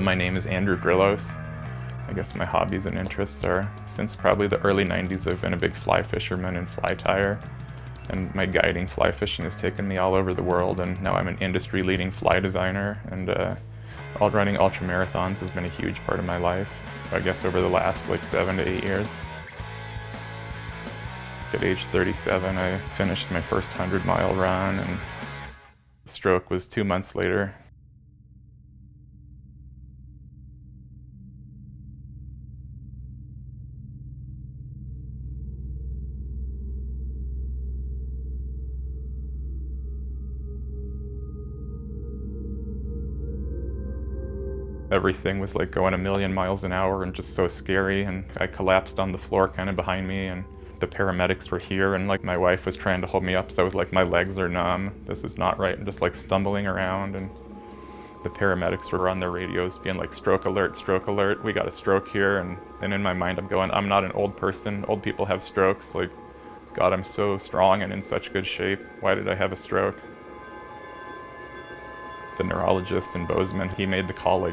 My name is Andrew Grillos. I guess my hobbies and interests are, since probably the early 90s, I've been a big fly fisherman and fly tyer. And my guiding fly fishing has taken me all over the world, and now I'm an industry-leading fly designer, and running ultramarathons has been a huge part of my life, I guess over the last 7 to 8 years. At age 37, I finished my first 100-mile run, and the stroke was 2 months later. Everything was going a million miles an hour and just so scary, and I collapsed on the floor kind of behind me, and the paramedics were here, and my wife was trying to hold me up, so I was my legs are numb, this is not right. I'm just stumbling around, and the paramedics were on their radios being stroke alert, we got a stroke here, and in my mind I'm going, I'm not an old person, old people have strokes, God, I'm so strong and in such good shape, why did I have a stroke? The neurologist in Bozeman, he made the call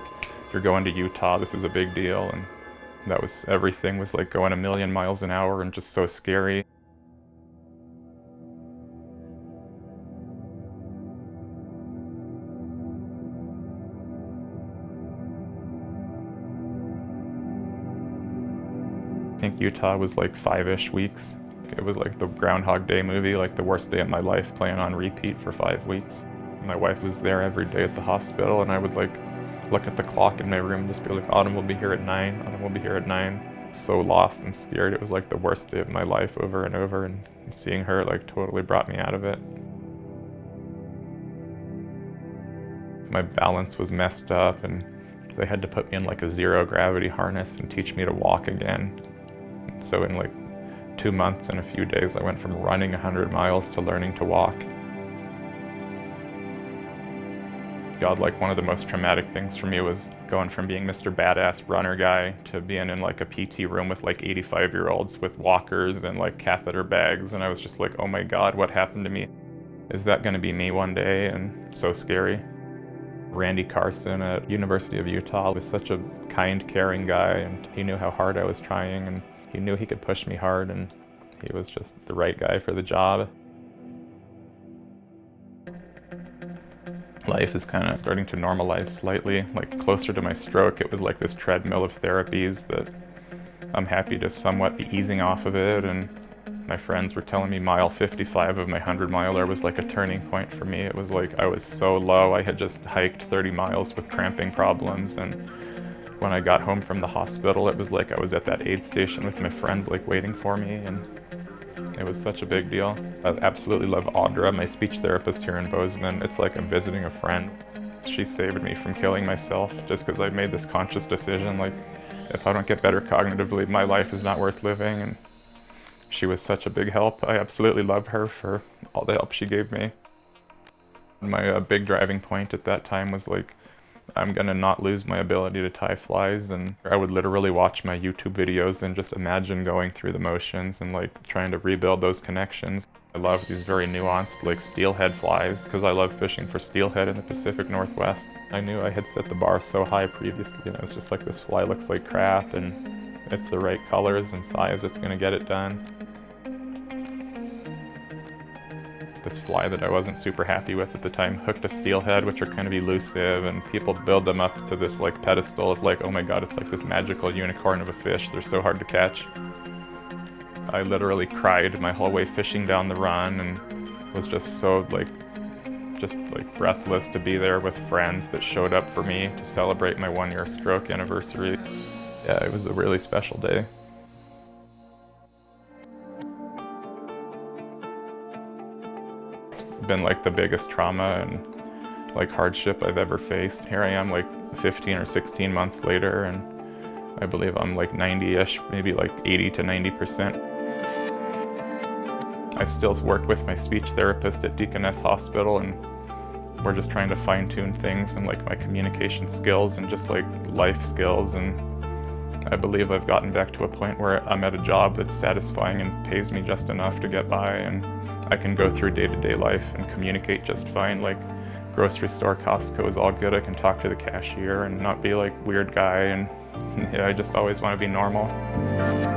you're going to Utah, this is a big deal, and that was, everything was going a million miles an hour and just so scary. I think Utah was 5-ish weeks. It was the Groundhog Day movie, the worst day of my life, playing on repeat for 5 weeks. My wife was there every day at the hospital, and I would look at the clock in my room and just be Autumn will be here at 9, Autumn will be here at 9. So lost and scared. It was the worst day of my life over and over, and seeing her totally brought me out of it. My balance was messed up, and they had to put me in a zero gravity harness and teach me to walk again. So in 2 months and a few days, I went from running 100 miles to learning to walk. God, one of the most traumatic things for me was going from being Mr. Badass runner guy to being in a PT room with 85-year-olds with walkers and catheter bags, and I was just oh my God, what happened to me? Is that going to be me one day? And so scary. Randy Carson at University of Utah was such a kind, caring guy, and he knew how hard I was trying, and he knew he could push me hard, and he was just the right guy for the job. Life is kind of starting to normalize slightly. Closer to my stroke, it was this treadmill of therapies that I'm happy to somewhat be easing off of it, and my friends were telling me mile 55 of my 100-miler was a turning point for me. It was I was so low. I had just hiked 30 miles with cramping problems, and when I got home from the hospital, it was I was at that aid station with my friends waiting for me, and it was such a big deal. I absolutely love Audra, my speech therapist here in Bozeman. It's I'm visiting a friend. She saved me from killing myself just because I made this conscious decision, if I don't get better cognitively, my life is not worth living, and she was such a big help. I absolutely love her for all the help she gave me. My big driving point at that time was I'm gonna not lose my ability to tie flies, and I would literally watch my YouTube videos and just imagine going through the motions and trying to rebuild those connections. I love these very nuanced steelhead flies because I love fishing for steelhead in the Pacific Northwest. I knew I had set the bar so high previously, and I was just this fly looks like crap, and it's the right colors and size, it's gonna get it done. This fly that I wasn't super happy with at the time hooked a steelhead, which are kind of elusive, and people build them up to this pedestal of oh my God, it's this magical unicorn of a fish, they're so hard to catch. I literally cried my whole way fishing down the run, and was just so breathless to be there with friends that showed up for me to celebrate my 1-year stroke anniversary. Yeah, it was a really special day. Been the biggest trauma and hardship I've ever faced. Here I am 15 or 16 months later, and I believe I'm 90-ish, maybe 80 to 90%. I still work with my speech therapist at Deaconess Hospital, and we're just trying to fine-tune things and my communication skills and just life skills, and I believe I've gotten back to a point where I'm at a job that's satisfying and pays me just enough to get by, and I can go through day-to-day life and communicate just fine. grocery store, Costco is all good. I can talk to the cashier and not be like weird guy, and yeah, I just always want to be normal.